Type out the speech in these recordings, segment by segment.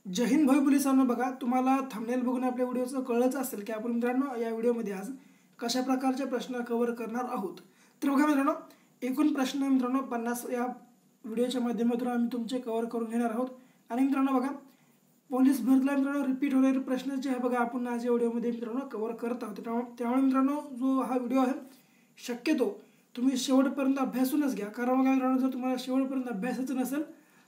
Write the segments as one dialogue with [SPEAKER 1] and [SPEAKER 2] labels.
[SPEAKER 1] जय हिंद भावी पोलिसांनो, बघा तुम्हाला थंबनेल बघून आपल्या व्हिडिओचं कळलंच असेल की आपण मित्रांनो या व्हिडिओमध्ये आज कशा प्रकारचे प्रश्न कव्हर करणार आहोत। तर बघा मित्रांनो, एकूण प्रश्न मित्रांनो 50 या व्हिडिओच्या माध्यमातून आम्ही तुमचे कव्हर करून घेणार आहोत। आणि मित्रांनो बघा, पोलीस भरतीला मित्रांनो रिपीट होणारे प्रश्न जे आहे बघा आपण आज या व्हिडिओमध्ये मित्रांनो कव्हर करत आहोत। त्यामुळे मित्रांनो जो हा व्हिडिओ आहे शक्यतो तुम्ही शेवटपर्यंत अभ्यासूनच घ्या, कारण बघा मित्रांनो जर तुम्हाला शेवटपर्यंत अभ्यासाचं नसेल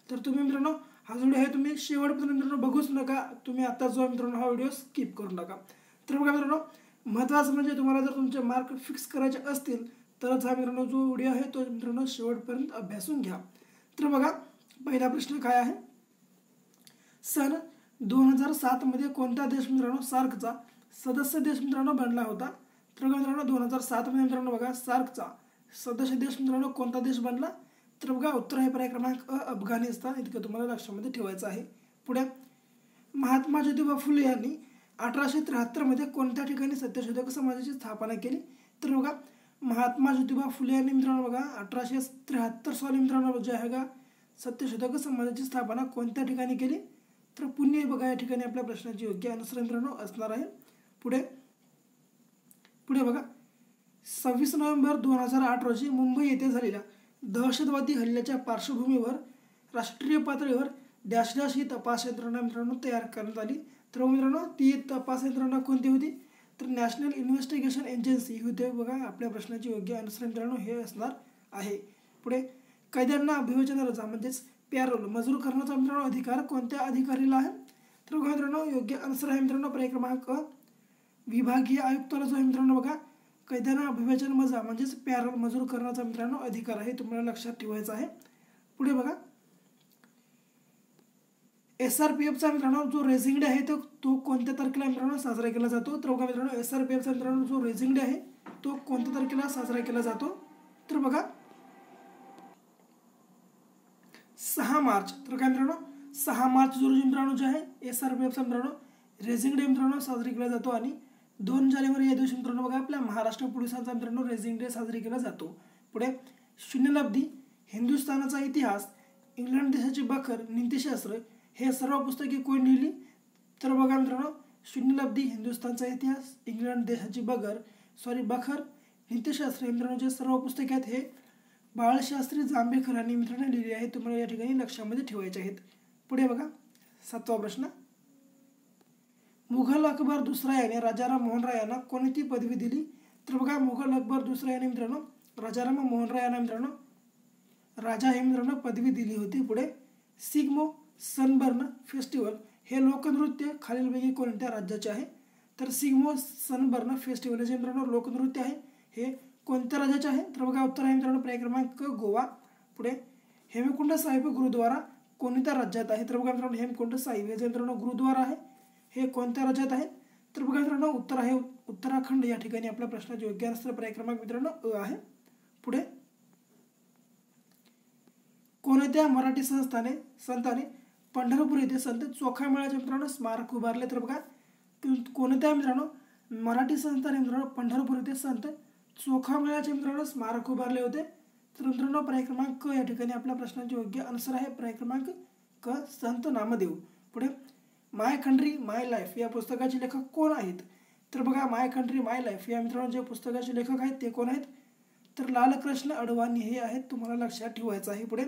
[SPEAKER 1] तर तुम्ही मित्रांनो हा व्हिडिओ आहे तुम्ही शेवटपर्यंत मित्रांनो बघूच नका, तुम्ही आता जो मित्रांनो हा व्हिडिओ स्किप करू नका। तर बघा मित्रांनो, महत्त्वाचं म्हणजे तुम्हाला जर तुमचे मार्क फिक्स करायचे असतील तरच हा मित्रांनो जो व्हिडिओ आहे तो मित्रांनो शेवटपर्यंत अभ्यासून घ्या। तर बघा, पहिला प्रश्न काय आहे, सन 2007 मध्ये कोणता देश मित्रांनो सार्कचा सदस्य देश मित्रांनो बनला होता? तर बघा मित्रांनो 2007 मध्ये मित्रांनो बघा सार्कचा सदस्य देश मित्रांनो कोणता देश बनला? तर बघा उत्तर आहे पर्याय क्रमांक अफगाणिस्तान, इतकं तुम्हाला लक्षामध्ये ठेवायचं आहे। पुढे, महात्मा ज्योतिबा फुले यांनी 1873 मध्ये कोणत्या ठिकाणी सत्यशोधक समाजाची स्थापना केली? तर बघा, महात्मा ज्योतिबा फुले यांनी मित्रांनो बघा 1873 साली मित्रांनो जे आहे का सत्यशोधक समाजाची स्थापना कोणत्या ठिकाणी केली? तर पुणे बघा या ठिकाणी आपल्या प्रश्नाची योग्य आन्सर मित्रांनो असणार आहे। पुढे बघा, 26 नोव्हेंबर 2008 रोजी मुंबई येथे झालेल्या दहशतवादी हल्ल्याच्या पार्श्वभूमीवर राष्ट्रीय पातळीवर डॅश डॅश ही तपास यंत्रणा मित्रांनो तयार करण्यात आली। तर मित्रांनो ती तपास यंत्रणा कोणती होती? तर नॅशनल इन्व्हेस्टिगेशन एजन्सी ही होते बघा आपल्या प्रश्नाची योग्य आन्सर मित्रांनो हे असणार आहे। पुढे, कैद्यांना अभियोजन रजा म्हणजेच पॅरोल मंजूर करण्याचा मित्रांनो अधिकार कोणत्या अधिकारीला आहे? तर बघा मित्रांनो योग्य आन्सर आहे मित्रांनो पर्याय क्रमांक विभागीय आयुक्ताला जो आहे मित्रांनो बघा कैद्यांना अभियोजन मजा म्हणजेच पॅरोल मंजूर करण्याचा मित्रांनो अधिकार आहे, तुम्हाला लक्षात ठेवायचा आहे। पुढे बघा, SRPFचा मित्रांनो जो रेझिंग डे आहे तो कोणत्या तारखेला मित्रांनो साजरा केला जातो? तर बघा मित्रांनो SRPFचा मित्रांनो जो रेझिंग डे आहे तो कोणत्या तारखेला साजरा केला जातो? तर बघा 6 मार्च। तर काय मित्रांनो 6 मार्च रोजी मित्रांनो जे आहे SRPFचा मित्रांनो रेझिंग डे मित्रांनो साजरा केला जातो। आणि 2 जानेवारी या दिवशी मित्रांनो बघा आपल्या महाराष्ट्र पोलिसांचा मित्रांनो रेझिंग डे साजरी केला जातो। पुढे, शून्यलब्धी, हिंदुस्थानाचा इतिहास, इंग्लंड देशाची बखर, नीतिशास्त्र हे सर्व पुस्तके कोणी लिहिली? तर बघा मित्रांनो शून्यलब्धी, हिंदुस्थानचा इतिहास, इंग्लंड देशाची बखर, नीतिशास्त्र हे मित्रांनो जे सर्व पुस्तके आहेत हे बाळशास्त्री जांभेकर यांनी मित्रांनो लिहिली आहे, तुम्हाला या ठिकाणी लक्षामध्ये ठेवायचे आहेत। पुढे बघा, 7वा प्रश्न, मुघल अकबर दुसरा याने राजाराम मोहन राय यांना कोणती पदवी दिली? तर बघा मुघल अकबर दुसरा याने मित्रांनो राजाराम मोहन राय यांना मित्रांनो राजा हे मित्रांनो पदवी दिली होती। पुढे, सिग्मो सनबर्न फेस्टिवल हे लोकनृत्य खालीलपैकी कोणत्या राज्याचे आहे? तर सिग्मो सनबर्न फेस्टिवल जे मित्रांनो लोकनृत्य आहे हे कोणत्या राज्याचे आहे? तर बघा उत्तर आहे मित्रांनो पर्याय क्रमांक गोवा। पुढे, हेमकुंड साहिब गुरुद्वारा कोणत्या राज्यात आहे? तर बघा मित्रांनो हेमकुंड साहिब हे जे मित्रांनो गुरुद्वारा आहे हे कोणत्या राज्यात आहे? तर बघा मित्रांनो उत्तर आहे उत्तराखंड, या ठिकाणी आपल्या प्रश्नाचे योग्य आन्सर पर्याय क्रमांक मित्रांनो आहे। पुढे, कोणत्या मराठी संताने पंढरपूर येथे संत चोखामेळ्याचे मित्रांनो स्मारक उभारले? तर बघा कोणत्या मित्रांनो मराठी संतांनी मित्रांनो पंढरपूर येथे संत चोखामेळ्याचे मित्रांनो स्मारक उभारले होते? तर मित्रांनो पर्याय क्रमांक या ठिकाणी आपल्या प्रश्नाचे योग्य आन्सर आहे पर्याय क्रमांक क, संत नामदेव। पुढे, माय कंट्री माय लाईफ या पुस्तकाचे लेखक कोण आहेत? तर बघा माय कंट्री माय लाईफ या मित्रांनो जे पुस्तकाचे लेखक आहेत ते कोण आहेत? तर लालकृष्ण अडवाणी हे आहेत, तुम्हाला लक्षात ठेवायचं आहे। पुढे,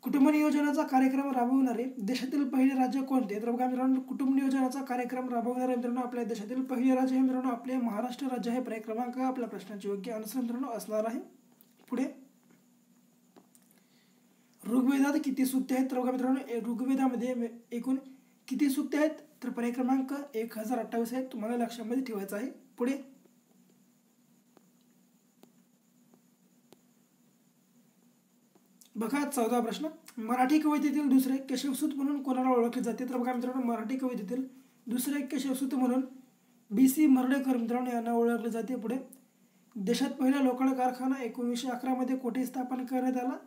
[SPEAKER 1] कुटुंब नियोजनाचा कार्यक्रम राबवणारे देशातील पहिले राज्य कोणते? तर बघा मित्रांनो कुटुंब नियोजनाचा कार्यक्रम राबवणारे मित्रांनो आपल्या देशातील पहिले राज्य हे मित्रांनो आपले महाराष्ट्र राज्य आहे, पर्याय क्रमांक आपल्या प्रश्नाचे योग्य आन्सर मित्रांनो असणार आहे। पुढे, ऋग्वेदात किती सूक्ते आहेत? तर बघा मित्रांनो ऋग्वेदामध्ये एकूण किती सूक्ते आहेत? तर पर्याय क्रमांक 1028 आहेत, तुम्हाला लक्षामध्ये ठेवायचं आहे। पुढे, बघा 14वा प्रश्न, मराठी कवितेतील दुसरे केशवसूत म्हणून कोणाला ओळखले जाते? तर बघा मित्रांनो मराठी कवितेतील दुसरे केशवसूत म्हणून BC मर्ढेकर मित्रांनो यांना ओळखले जाते। पुढे, देशात पहिला लोखंड कारखाना 1911 मध्ये कोठे स्थापन करण्यात आला?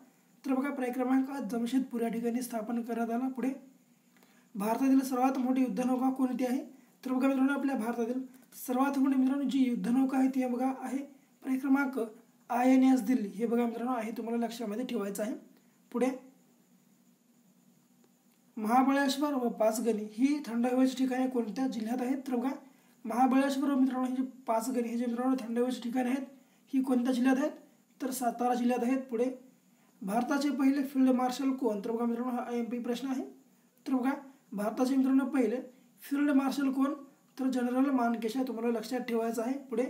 [SPEAKER 1] तर बघा पर्याय क्रमांक जमशेदपूर या ठिकाणी स्थापन करण्यात आला। पुढे, भारतातील सर्वात मोठी युद्धनौका कोणती आहे? तर बघा मित्रांनो आपल्या भारतातील सर्वात मोठी मित्रांनो जी युद्धनौका आहे ती बघा आहे पर्याय क्रमांक INS दिल्ली हे बघा मित्रांनो आहे, तुम्हाला लक्षामध्ये ठेवायचं आहे। पुढे, महाबळेश्वर व पाचगणी ही थंड हवेची ठिकाणे कोणत्या जिल्ह्यात आहेत? तर बघा महाबळेश्वर मित्रांनो ही जी पाचगणी हे जे मित्रांनो थंड हवेची ठिकाणे आहेत ही कोणत्या जिल्ह्यात आहेत? तर सातारा जिल्ह्यात आहेत. पुढे भारताचे पहिले फील्ड मार्शल कोण? तर बघा मित्रांनो हा MP प्रश्न आहे. तर बघा भारताचे मित्रांनो पहिले फील्ड मार्शल कोण? तर जनरल मानेकशॉ, तुम्हाला लक्षात ठेवायचं आहे. पुढे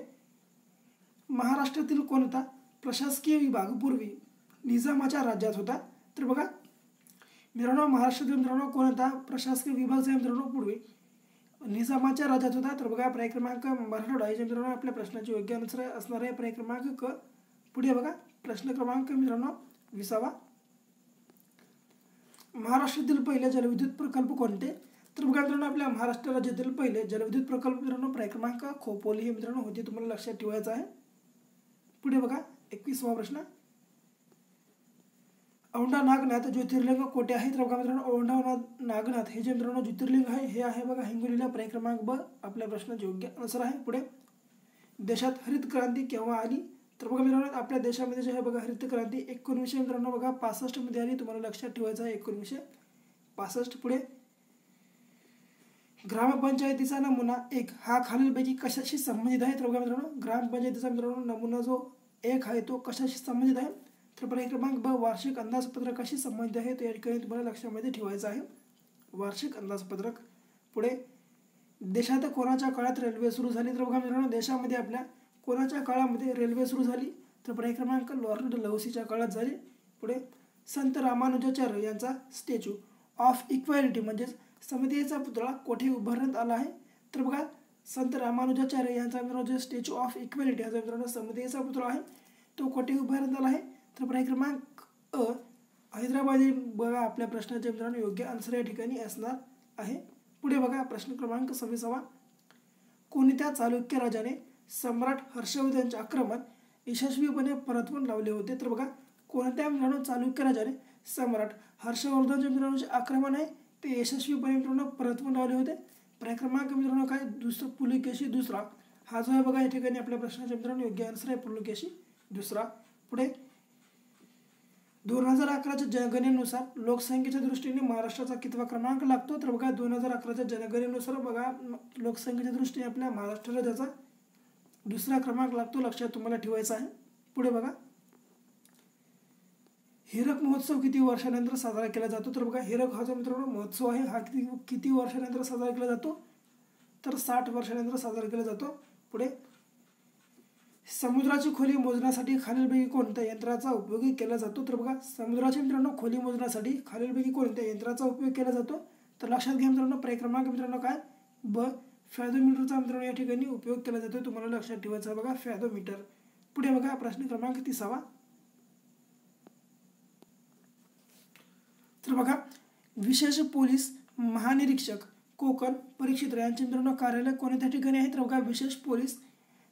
[SPEAKER 1] महाराष्ट्रातील कोणता प्रशासकीय विभाग पूर्वी निजामाच्या राज्यात होता? तर बघा मित्रांनो महाराष्ट्रातील मित्रांनो कोणता प्रशासकीय विभाग जो मित्रांनो पूर्वी निजामाच्या राज्यात होता? तर बघा पर्याय क्रमांक मराठवाडा हे मित्रांनो आपल्या प्रश्नाचे योग्य आन्सर असणार आहे. पर्याय क्रमांक क. पुढे बघा प्रश्न क्रमांक मित्रांनो 20वा. महाराष्ट्रातील पहिले जलविद्युत प्रकल्प कोणते? तर बघा मित्रांनो आपल्या महाराष्ट्र राज्यातील पहिले जलविद्युत प्रकल्प मित्रांनो पर्याय क्रमांक खोपोली हे मित्रांनो होते, तुम्हाला लक्षात ठेवायचं आहे. पुढे बघा 21वा प्रश्न. औंढा नागनाथ ज्योतिर्लिंग कोठे आहे? तर बघा मित्रांनो औंढा नागनाथ हे जे मित्रांनो ज्योतिर्लिंग आहे हे आहे बघा हिंगोलीला. पर्याय क्रमांक ब आपल्या प्रश्नाचे योग्य आन्सर आहे. पुढे देशात हरित क्रांती केव्हा आली? तर बघा मित्रांनो आपल्या देशामध्ये जे आहे बघा हरित क्रांती 1900 मित्रांनो बघा 65 मध्ये आली, तुम्हाला लक्षात ठेवायचं आहे 1965. पुढे ग्रामपंचायतीचा नमुना 1 हा खालीलपैकी कशाशी संबंधित आहे? तर बघा मित्रांनो ग्रामपंचायतीचा मित्रांनो नमुना जो 1 आहे तो कशाशी संबंधित आहे? तर पर्याय क्रमांक ब वार्षिक अंदाजपत्रकाशी संबंधित आहे. तर या ठिकाणी तुम्हाला लक्षामध्ये ठेवायचं आहे वार्षिक अंदाजपत्रक. पुढे देशात कोणाच्या काळात रेल्वे सुरू झाली? तर बघा मित्रांनो देशामध्ये आपल्या कोणाच्या काळामध्ये रेल्वे सुरू झाली? तर पर्याय क्रमांक लॉर्ड लवसीच्या काळात झाली. पुढे संत रामानुजाचार्य यांचा स्टॅच्यू ऑफ इक्वॅलिटी म्हणजेच समतेचा पुतळा कोठे उभारण्यात आला आहे? तर बघा संत रामानुजाचार्य यांचा मित्रांनो जो स्टॅच्यू ऑफ इक्वॅलिटी हा मित्रांनो समतेचा पुतळा आहे तो कोठे उभारण्यात आला आहे? तर पर्याय क्रमांक अ हैदराबाद बघा आपल्या प्रश्नाचे मित्रांनो योग्य आन्सर या ठिकाणी असणार आहे. पुढे बघा प्रश्न क्रमांक 26वा. कोणत्या चालुक्य राजाने सम्राट हर्षवर्धनचे आक्रमण यशस्वीपणे परतवून लावले होते? तर बघा कोणत्या मित्रांनो चालुक्य राजाने सम्राट हर्षवर्धनचे मित्रांनो जे आक्रमण आहे ते यशस्वीपणे मित्रांनो परतवून लावले होते? पर्याय क्रमांक मित्रांनो काय पुलकेशी दुसरा हा जो आहे बघा या ठिकाणी आपल्या प्रश्नाचे मित्रांनो योग्य आन्सर आहे पुलकेशी दुसरा. पुढे 2011च्या जनगणनेनुसार लोकसंख्येच्या दृष्टीने महाराष्ट्राचा कितवा क्रमांक लागतो? तर बघा 2011च्या जनगणनेनुसार बघा लोकसंख्येच्या दृष्टीने आपल्या महाराष्ट्र राज्याचा दुसरा क्रमांक लागतो, लक्षात तुम्हाला ठेवायचा आहे. पुढे बघा हीरक महोत्सव किती वर्षानंतर साजरा केला जातो? तर बघा हीरक हा जो मित्रांनो महोत्सव आहे हा किती वर्षानंतर साजरा केला जातो? तर 60 वर्षानंतर साजरा केला जातो. पुढे समुद्राची खोली मोजण्यासाठी खालीलपैकी कोणत्या यंत्राचा उपयोग केला जातो? तर बघा समुद्राची मित्रांनो खोली मोजण्यासाठी खालीलपैकी कोणत्या यंत्राचा उपयोग केला जातो? तर लक्षात घ्या मित्रांनो पर्याय क्रमांक मित्रांनो काय ब फॅथोमीटरचा मित्रांनो या ठिकाणी उपयोग केला जातो, तुम्हाला लक्षात ठेवायचा बघा फॅथोमीटर. पुढे बघा प्रश्न क्रमांक 30वा. तर बघा विशेष पोलीस महानिरीक्षक कोकण परिक्षेत्र यांचे मित्रांनो कार्यालय कोणत्या ठिकाणी आहे? तर बघा विशेष पोलीस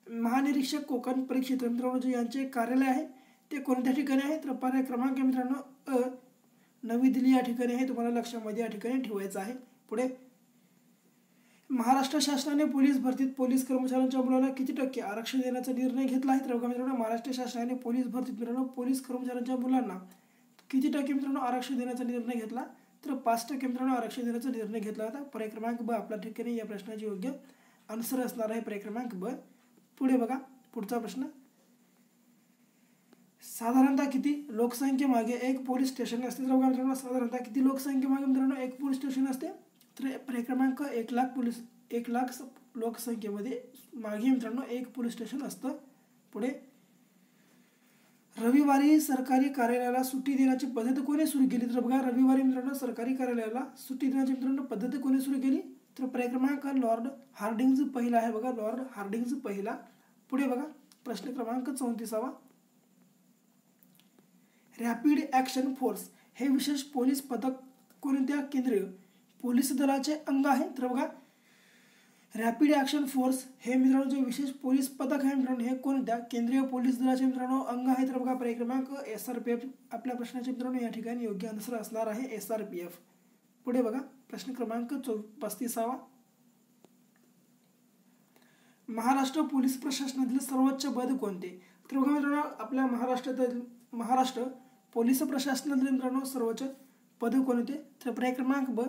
[SPEAKER 1] महानिरीक्षक कोकण परिक्षेत्र मित्रांनो जे यांचे कार्यालय आहे ते कोणत्या ठिकाणी आहे? तर पर्याय क्रमांक मित्रांनो अ नवी दिल्ली या ठिकाणी आहे, तुम्हाला लक्षामध्ये या ठिकाणी ठेवायचं आहे. पुढे महाराष्ट्र शासनाने पोलीस भरतीत पोलीस कर्मचाऱ्यांच्या मुलांना किती टक्के आरक्षण देण्याचा निर्णय घेतला आहे? तर बघा मित्रांनो महाराष्ट्र शासनाने पोलीस भरतीत मित्रांनो पोलीस कर्मचाऱ्यांच्या मुलांना किती टक्के मित्रांनो आरक्षण देण्याचा निर्णय घेतला? तर 5% मित्रांनो आरक्षण देण्याचा निर्णय घेतला होता. पर्याय क्रमांक ब आपल्या ठिकाणी या प्रश्नाचे योग्य आन्सर असणार आहे पर्याय क्रमांक ब. पुढे बघा पुढचा प्रश्न. साधारणतः किती लोकसंख्येमागे एक पोलीस स्टेशन असते? तर बघा मित्रांनो साधारणतः किती लोकसंख्येमागे मित्रांनो एक पोलीस स्टेशन असते? तर पर्याय क्रमांक 1 लाख लोकसंख्येमध्ये मागे मित्रांनो एक पोलीस स्टेशन असतं. पुढे रविवारी सरकारी कार्यालयाला सुट्टी देण्याची पद्धत कोणी सुरू केली? तर बघा रविवारी मित्रांनो सरकारी कार्यालयाला सुट्टी देण्याची मित्रांनो पद्धत कोणी सुरू केली? तर पर्याय क्रमांक लॉर्ड हार्डिंग्ज पहिला आहे बघा लॉर्ड हार्डिंग्ज पहिला. पुढे बघा प्रश्न क्रमांक 34वा. रॅपिड ॲक्शन फोर्स हे विशेष पोलीस पथक कोणत्या केंद्रीय पोलीस दलाचे अंग आहे? तर बघा रॅपिड ॲक्शन फोर्स हे मित्रांनो जे विशेष पोलीस पथक आहे मित्रांनो हे कोणत्या केंद्रीय पोलीस दलाचे मित्रांनो अंग आहे? तर बघा पर्याय क्रमांक SRPF आपल्या प्रश्नाचे मित्रांनो या ठिकाणी योग्य आन्सर असणार आहे SRPF. पुढे बघा प्रश्न क्रमांक 35वा. महाराष्ट्र पोलीस प्रशासनातील सर्वोच्च पद कोणते? तर बघा मित्रांनो आपल्या महाराष्ट्र पोलीस प्रशासनातील मित्रांनो सर्वोच्च पद कोणते? तर पर्याय क्रमांक ब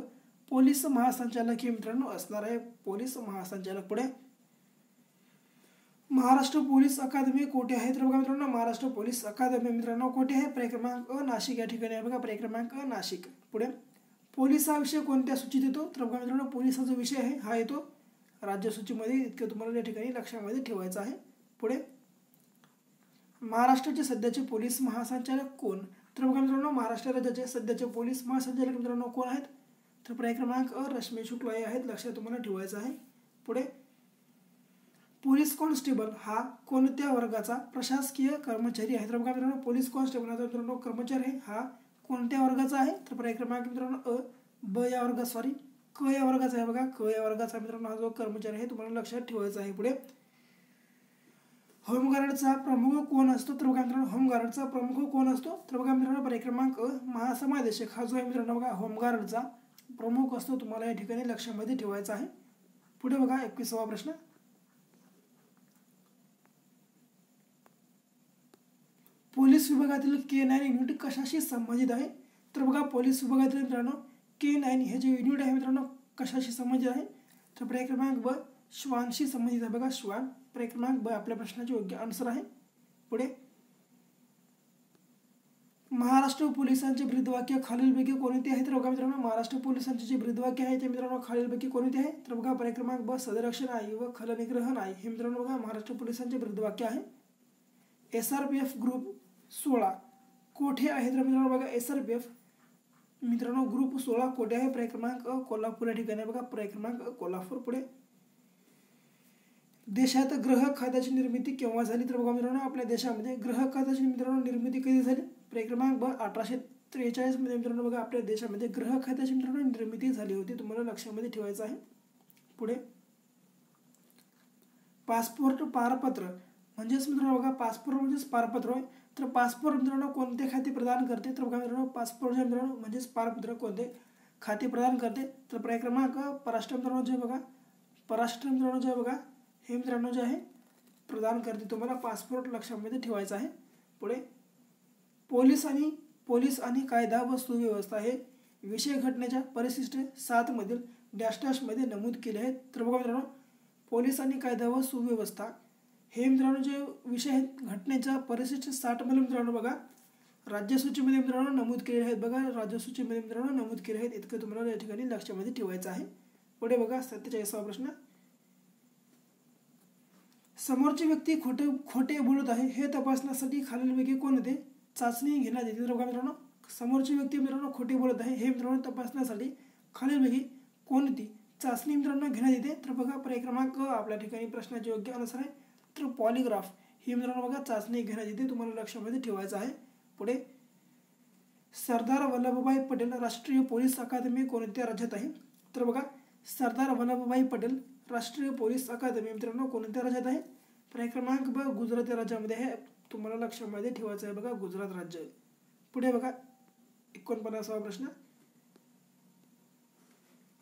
[SPEAKER 1] पोलीस महासंचालक हे मित्रांनो असणार आहे, पोलीस महासंचालक. पुढे महाराष्ट्र पोलीस अकादमी कोठे आहे? तर बघा मित्रांनो महाराष्ट्र पोलीस अकादमी मित्रांनो कोठे आहे? पर्याय क्रमांक अ नाशिक या ठिकाणी आहे बघा, पर्याय क्रमांक अ नाशिक. पुढे पोलीस हा विषय कोणत्या सूचीत येतो? तर बघा मित्रांनो पोलीस हा जो विषय आहे हा येतो राज्य सूचीमध्ये, इतकं तुम्हाला या ठिकाणी लक्षामध्ये ठेवायचं आहे. पुढे महाराष्ट्राचे सध्याचे पोलीस महासंचालक कोण? तर बघा मित्रांनो महाराष्ट्र राज्याचे सध्याचे पोलीस महासंचालक मित्रांनो कोण आहेत? तर पर्याय क्रमांक अ रश्मी शुक्ला हे आहेत, लक्षात तुम्हाला ठेवायचं आहे. पुढे पोलीस कॉन्स्टेबल हा कोणत्या वर्गाचा प्रशासकीय कर्मचारी आहे? तर बघा मित्रांनो पोलीस कॉन्स्टेबल हा मित्रांनो कर्मचारी हा कोणत्या वर्गाचा आहे? तर पर्याय क्रमांक मित्रांनो अ ब या वर्गात क या वर्गाचा आहे बघा, क या वर्गाचा मित्रांनो हा जो कर्मचारी आहे तुम्हाला लक्षात ठेवायचा आहे. पुढे होमगार्डचा प्रमुख कोण असतो? तर बघा मित्रांनो होमगार्डचा प्रमुख कोण असतो? तर बघा मित्रांनो पर्याय क्रमांक अ महासमादेशक हा जो आहे मित्रांनो बघा होमगार्डचा प्रमुख असतो, तुम्हाला या ठिकाणी लक्षामध्ये ठेवायचा आहे. पुढे बघा 21वा प्रश्न, पोलीस विभागातील K9 युनिट कशाशी संबंधित आहे? तर बघा पोलीस विभागातील मित्रांनो K9 हे जे युनिट आहे मित्रांनो कशाशी संबंधित आहे? तर पर्याय क्रमांक ब श्वानशी संबंधित आहे बघा, श्वान. पर्याय क्रमांक ब आपल्या प्रश्नाचे योग्य आन्सर आहे. पुढे महाराष्ट्र पोलिसांचे ब्रीदवाक्य खालीलपैकी कोणते आहे? तर बघा मित्रांनो महाराष्ट्र पोलिसांचे जे ब्रीदवाक्य आहे ते मित्रांनो खालीलपैकी कोणते आहे? तर बघा पर्याय क्रमांक ब सदरक्षण आहे व खलनिग्रह नाही हे मित्रांनो बघा महाराष्ट्र पोलिसांचे ब्रीदवाक्य आहे. SRPF ग्रुप 16 कोठे आहे? तर मित्रांनो बघा SRPF मित्रांनो ग्रुप 16 कोठे आहे? पर्याय क्रमांक अ कोल्हापूर या ठिकाणी बघा, पर्याय क्रमांक अ कोल्हापूर. पुढे देशात ग्रह खात्याची निर्मिती केव्हा झाली? तर बघा मित्रांनो आपल्या देशामध्ये ग्रह खात्याची मित्रांनो निर्मिती कधी झाली? पर्याय क्रमांक ब 1843 मध्ये मित्रांनो बघा आपल्या देशामध्ये ग्रह खात्याची मित्रांनो निर्मिती झाली होती, तुम्हाला लक्षामध्ये ठेवायचं आहे. पुढे पासपोर्ट पारपत्र म्हणजेच मित्रांनो बघा पासपोर्ट म्हणजेच पारपत्र होय. तर पासपोर्ट मित्रांनो कोणते खाते प्रदान करते? तर बघा मित्रांनो पासपोर्ट जे मित्रांनो म्हणजेच पारपत्र कोणते खाते प्रदान करते? तर पर्याय क्रमांक परराष्ट्र मित्रांनो जे बघा परराष्ट्र मित्रांनो जे बघा हे मित्रांनो जे आहे प्रदान करते, तुम्हाला पासपोर्ट लक्षामध्ये ठेवायचा आहे. पुढे पोलीस आणि कायदा व सुव्यवस्था हे विषय घटनेच्या परिशिष्ट 7 मधील डॅश डॅश मध्ये नमूद केले आहेत. तर बघा मित्रांनो पोलीस आणि कायदा व सुव्यवस्था हे मित्रांनो जे विषय आहेत घटनेच्या परिशिष्ट 60 मध्ये मित्रांनो बघा राज्यसूचीमध्ये मित्रांनो नमूद केले आहेत बघा, राज्यसूचीमध्ये मित्रांनो नमूद केले आहेत, इतकं तुम्हाला या ठिकाणी लक्षामध्ये ठेवायचं आहे. पुढे बघा 47वा प्रश्न, समोरची व्यक्ती खोटे बोलत आहे हे तपासण्यासाठी खालीलपैकी कोणते चाचणी घेण्यात येते? तर बघा मित्रांनो समोरची व्यक्ती मित्रांनो खोटे बोलत आहे हे मित्रांनो तपासण्यासाठी खालीलपैकी कोणती चाचणी मित्रांनो घेण्यात येते? तर बघा पर्याय क्रमांक आपल्या ठिकाणी प्रश्नाचे योग्य अनुसार आहे. तर पॉलिग्राफ ही मित्रांनो बघा चाचणी घेण्यात येते, तुम्हाला लक्षामध्ये ठेवायचं आहे. पुढे सरदार वल्लभभाई पटेल राष्ट्रीय पोलीस अकादमी कोणत्या राज्यात आहे? तर बघा सरदार वल्लभभाई पटेल राष्ट्रीय पोलीस अकादमी मित्रांनो कोणत्या राज्यात आहे? पर्याय क्रमांक ब गुजरात या राज्यामध्ये आहे, तुम्हाला लक्षामध्ये ठेवायचं आहे बघा गुजरात राज्य. पुढे बघा 49वा प्रश्न,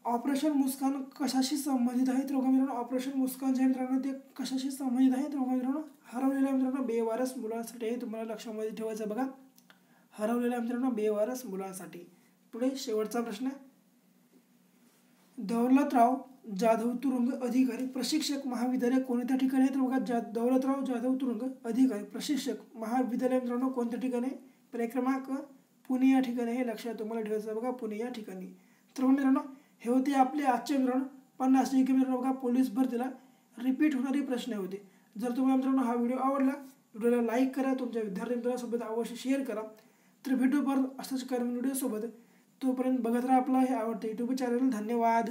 [SPEAKER 1] ऑपरेशन मुस्कान कशाशी संबंधित आहे? तर बघा मित्रांनो ऑपरेशन मुस्कान जे मित्रांनो ते कशाशी संबंधित आहे? तर बघा मित्रांनो हरवलेल्या मित्रांनो बेवारस मुलांसाठी तुम्हाला लक्षामध्ये ठेवायचं बघा, हरवलेल्या मित्रांनो बेवारस मुलांसाठी. पुढे शेवटचा प्रश्न, दौलतराव जाधव तुरुंग अधिकारी प्रशिक्षक महाविद्यालय कोणत्या ठिकाणी आहे? तर बघा दौलतराव जाधव तुरुंग अधिकारी प्रशिक्षक महाविद्यालय मित्रांनो कोणत्या ठिकाणी? पर्याय क्रमांक पुणे या ठिकाणी हे लक्षात तुम्हाला ठेवायचं बघा, पुणे या ठिकाणी. तर मित्रांनो हे होते आपले आजचे मित्रांनो 50 जी मित्रांनो बघा पोलीस भरतीला रिपीट होणारे प्रश्न होते. जर तुम्हाला मित्रांनो हा व्हिडिओ आवडला, व्हिडिओला लाईक करा, तुमच्या विद्यार्थी मित्रांसोबत अवश्य शेअर करा. तर भेटू परत असाच व्हिडिओ सोबत, तोपर्यंत बघत राहा आपला हे आवडतं YouTube चॅनल. धन्यवाद.